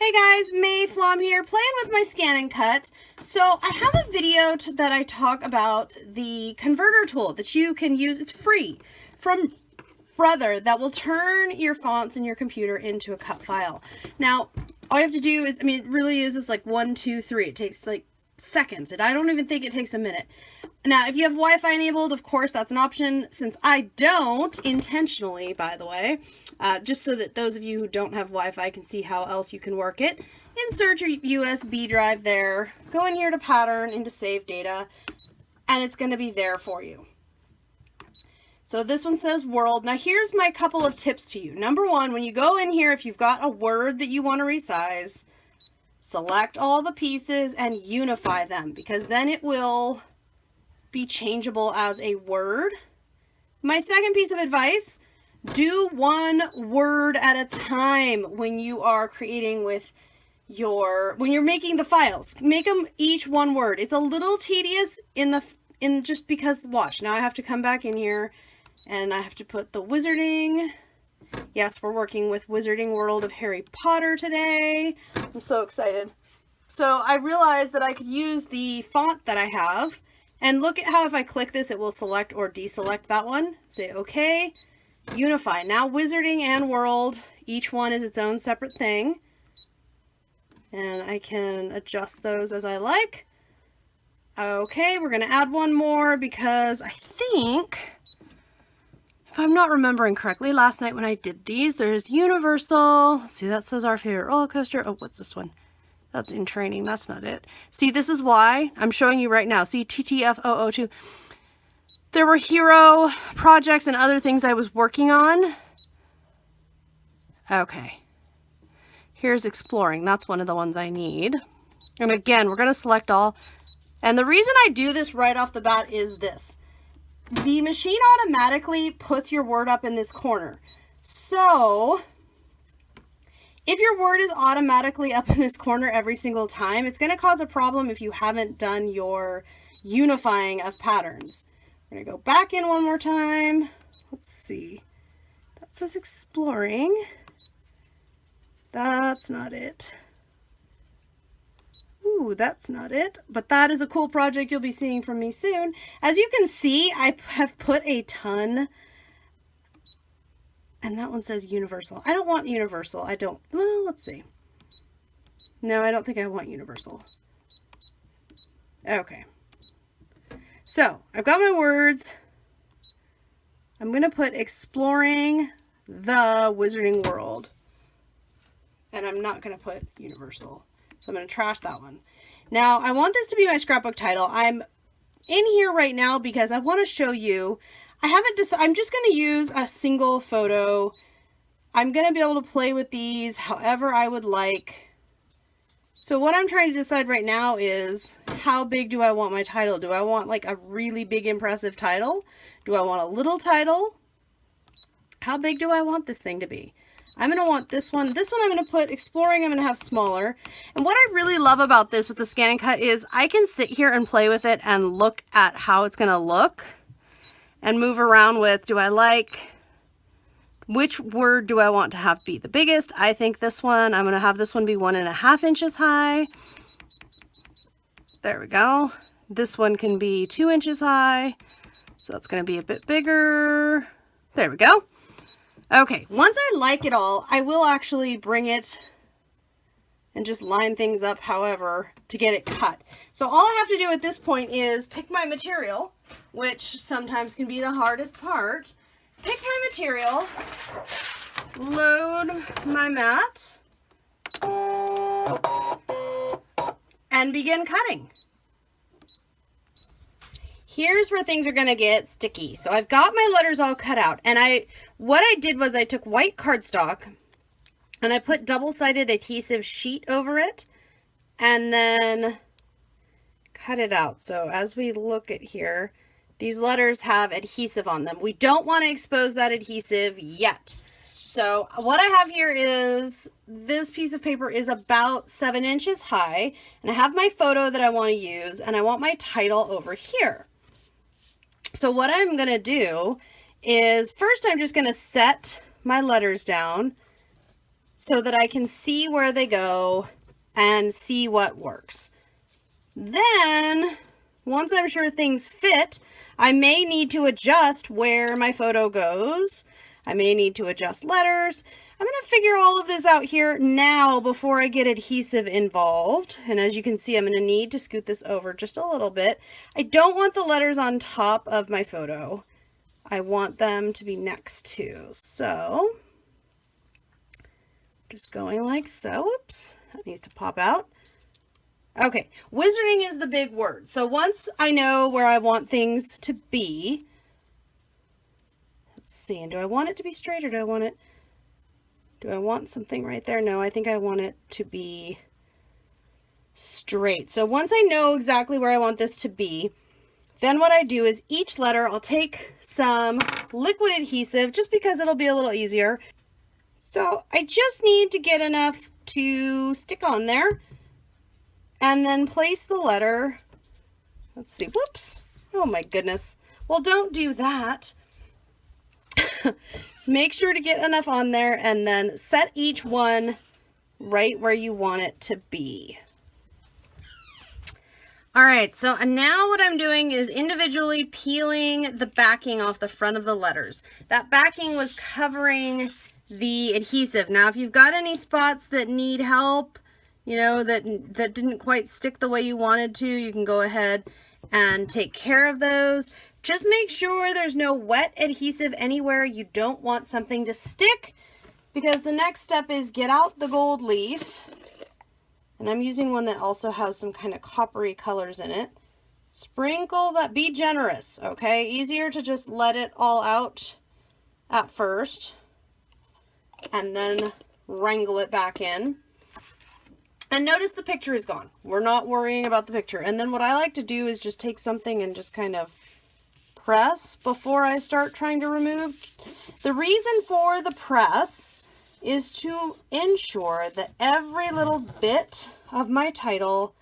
Hey guys, May Flom here, playing with my ScanNCut. So I have a video that I talk about the converter tool that you can use. It's free from Brother that will turn your fonts in your computer into a cut file. Now, all you have to do is, it really is like 1, 2, 3. It takes like seconds. I don't even think it takes a minute. Now, if you have Wi-Fi enabled, of course, that's an option. Since I don't, intentionally, by the way, just so that those of you who don't have Wi-Fi can see how else you can work it, insert your USB drive there, go in here to pattern, into save data, and it's going to be there for you. So this one says world. Now here's my couple of tips to you. Number one, when you go in here, if you've got a word that you want to resize, select all the pieces and unify them, because then it will be changeable as a word. My second piece of advice, do one word at a time when you are creating with when you're making the files. Make them each one word. It's a little tedious just because, watch, now I have to come back in here and I have to put the wizarding. Yes, we're working with Wizarding World of Harry Potter today. I'm so excited. So I realized that I could use the font that I have, and look at how if I click this, it will select or deselect that one. Say okay, unify. Now Wizarding and World, each one is its own separate thing. And I can adjust those as I like. Okay, we're gonna add one more because I think, if I'm not remembering correctly, last night when I did these, there's Universal. Let's see, that says our favorite roller coaster. Oh, what's this one? That's in training. That's not it. See, this is why I'm showing you right now. See, TTF002. There were hero projects and other things I was working on. Okay. Here's exploring. That's one of the ones I need. And again, we're going to select all. And the reason I do this right off the bat is this. The machine automatically puts your word up in this corner. So if your word is automatically up in this corner every single time, it's going to cause a problem if you haven't done your unifying of patterns. We're going to go back in one more time. Let's see. That says exploring. That's not it. Ooh, that's not it. But that is a cool project you'll be seeing from me soon. As you can see, I have put a ton. And that one says universal. I don't want universal. I don't. Well, let's see. No, I don't think I want universal. Okay. So, I've got my words. I'm going to put exploring the Wizarding World. And I'm not going to put universal. So I'm going to trash that one. Now, I want this to be my scrapbook title. I'm in here right now because I want to show you. I haven't decided. I'm just going to use a single photo. I'm going to be able to play with these however I would like. So what I'm trying to decide right now is, how big do I want my title? Do I want like a really big impressive title? Do I want a little title? How big do I want this thing to be? I'm going to want this one. This one I'm going to put exploring. I'm going to have smaller. And what I really love about this with the ScanNCut is I can sit here and play with it and look at how it's going to look and move around with, do I like, which word do I want to have be the biggest? I think this one, I'm going to have this one be 1.5 inches high. There we go. This one can be 2 inches high. So that's going to be a bit bigger. There we go. Okay, once I like it all, I will actually bring it and just line things up however to get it cut. So all I have to do at this point is pick my material, which sometimes can be the hardest part. Pick my material, load my mat, and begin cutting. Here's where things are going to get sticky. So I've got my letters all cut out, and what I did was I took white cardstock and I put double-sided adhesive sheet over it and then cut it out. So as we look at here, these letters have adhesive on them. We don't want to expose that adhesive yet. So what I have here is, this piece of paper is about 7 inches high, and I have my photo that I want to use, and I want my title over here. So what I'm going to do is, first I'm just going to set my letters down so that I can see where they go and see what works. Then, once I'm sure things fit, I may need to adjust where my photo goes. I may need to adjust letters. I'm going to figure all of this out here now before I get adhesive involved. And as you can see, I'm going to need to scoot this over just a little bit. I don't want the letters on top of my photo. I want them to be next to. So, just going like so. Oops, that needs to pop out. Okay, wizarding is the big word. So once I know where I want things to be, let's see, and do I want it to be straight or do I want something right there? No, I think I want it to be straight. So once I know exactly where I want this to be, then what I do is each letter, I'll take some liquid adhesive just because it'll be a little easier. So I just need to get enough to stick on there and then place the letter. Let's see, whoops. Oh my goodness. Well, don't do that. Make sure to get enough on there and then set each one right where you want it to be. All right, so now what I'm doing is individually peeling the backing off the front of the letters. That backing was covering the adhesive. Now, if you've got any spots that need help, you know, that didn't quite stick the way you wanted to, you can go ahead and take care of those. Just make sure there's no wet adhesive anywhere you don't want something to stick, because the next step is get out the gold leaf. And I'm using one that also has some kind of coppery colors in it. Sprinkle that, be generous, okay? Easier to just let it all out at first and then wrangle it back in. And notice the picture is gone. We're not worrying about the picture. And then what I like to do is just take something and just kind of press before I start trying to remove. The reason for the press is to ensure that every little bit of my title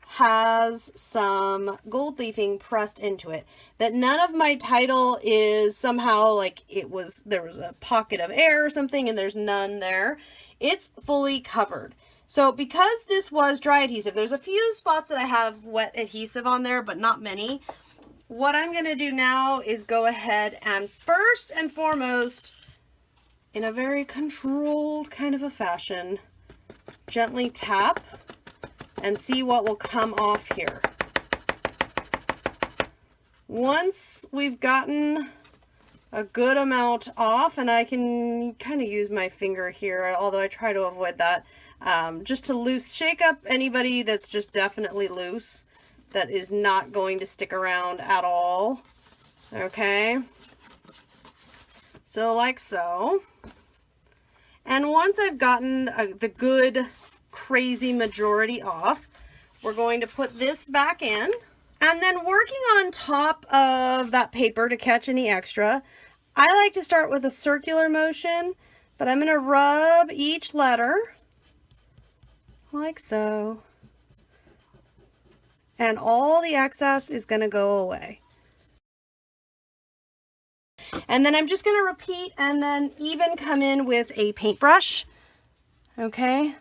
has some gold leafing pressed into it. That none of my title is somehow like there was a pocket of air or something and there's none there. It's fully covered. So because this was dry adhesive, there's a few spots that I have wet adhesive on there, but not many. What I'm going to do now is go ahead and first and foremost, in a very controlled kind of a fashion, gently tap and see what will come off here. Once we've gotten a good amount off, and I can kind of use my finger here, although I try to avoid that, just to shake up anybody that's just definitely loose, that is not going to stick around at all. Okay, so like so. And once I've gotten the good crazy majority off, we're going to put this back in, and then working on top of that paper to catch any extra, I like to start with a circular motion, but I'm going to rub each letter like so, and all the excess is going to go away. And then I'm just going to repeat and then even come in with a paintbrush, okay?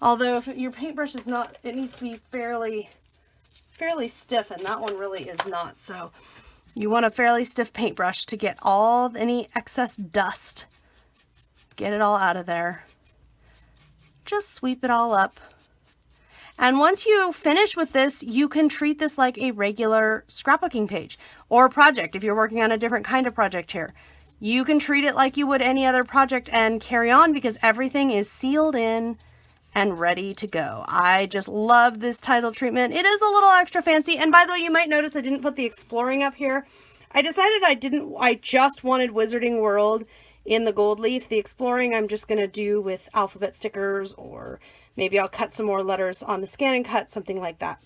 Although if your paintbrush is not, it needs to be fairly stiff, and that one really is not. So you want a fairly stiff paintbrush to get any excess dust, get it all out of there. Just sweep it all up. And once you finish with this, you can treat this like a regular scrapbooking page or project. If you're working on a different kind of project here, you can treat it like you would any other project and carry on, because everything is sealed in and ready to go. I just love this title treatment. It is a little extra fancy. And by the way, you might notice I didn't put the exploring up here. I decided I just wanted Wizarding World in the gold leaf. The exploring I'm just going to do with alphabet stickers, or maybe I'll cut some more letters on the ScanNCut, something like that.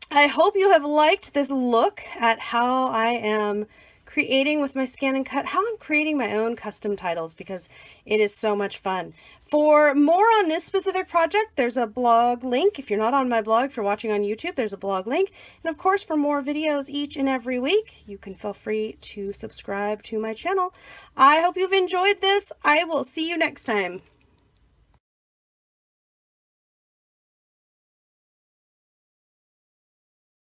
I hope you have liked this look at how I am creating with my ScanNCut, how I'm creating my own custom titles, because it is so much fun. For more on this specific project, there's a blog link. If you're not on my blog, if you're watching on YouTube, there's a blog link. And of course, for more videos each and every week, you can feel free to subscribe to my channel. I hope you've enjoyed this. I will see you next time.